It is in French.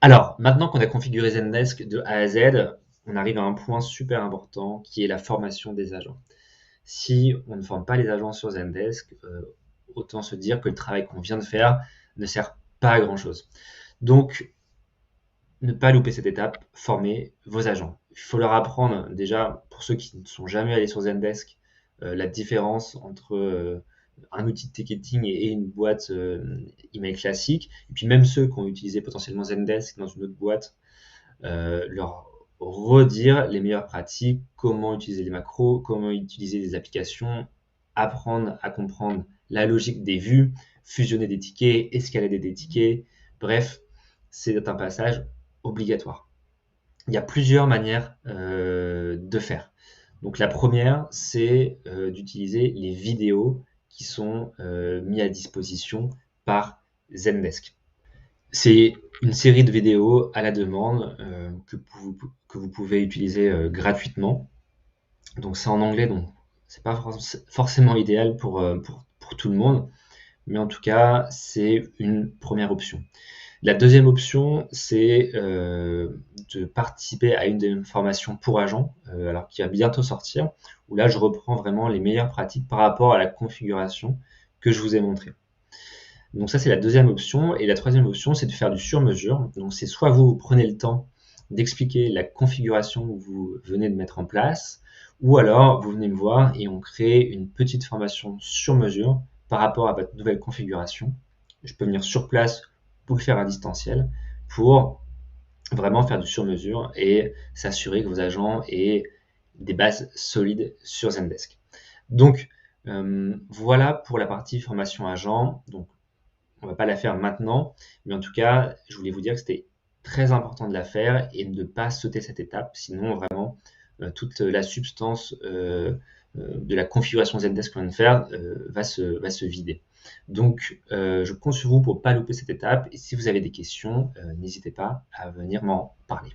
Alors, maintenant qu'on a configuré Zendesk de A à Z, on arrive à un point super important qui est la formation des agents. Si on ne forme pas les agents sur Zendesk, autant se dire que le travail qu'on vient de faire ne sert pas à grand-chose. Donc, ne pas louper cette étape, former vos agents. Il faut leur apprendre déjà, pour ceux qui ne sont jamais allés sur Zendesk, la différence entre un outil de ticketing et une boîte email classique. Et puis même ceux qui ont utilisé potentiellement Zendesk dans une autre boîte, leur redire les meilleures pratiques, comment utiliser les macros, comment utiliser des applications, apprendre à comprendre la logique des vues, fusionner des tickets, escalader des tickets. Bref, c'est un passage obligatoire. Il y a plusieurs manières de faire. Donc la première, c'est d'utiliser les vidéos qui sont mises à disposition par Zendesk. C'est une série de vidéos à la demande que vous pouvez utiliser gratuitement. Donc c'est en anglais, donc c'est pas forcément idéal pour tout le monde, mais en tout cas c'est une première option. La deuxième option, c'est de participer à une des formations pour agents, alors qui va bientôt sortir, où là je reprends vraiment les meilleures pratiques par rapport à la configuration que je vous ai montré. Donc ça, c'est la deuxième option. Et la troisième option, c'est de faire du sur-mesure. Donc c'est soit vous prenez le temps d'expliquer la configuration que vous venez de mettre en place, ou alors vous venez me voir et on crée une petite formation sur mesure par rapport à votre nouvelle configuration. Je peux venir sur place ou le faire à distanciel pour vraiment faire du sur-mesure et s'assurer que vos agents aient des bases solides sur Zendesk. Donc voilà pour la partie formation agent. Donc on va pas la faire maintenant, mais en tout cas, je voulais vous dire que c'était très important de la faire et de ne pas sauter cette étape, sinon vraiment toute la substance de la configuration Zendesk qu'on vient de faire va se vider. Donc, je compte sur vous pour ne pas louper cette étape et si vous avez des questions, n'hésitez pas à venir m'en parler.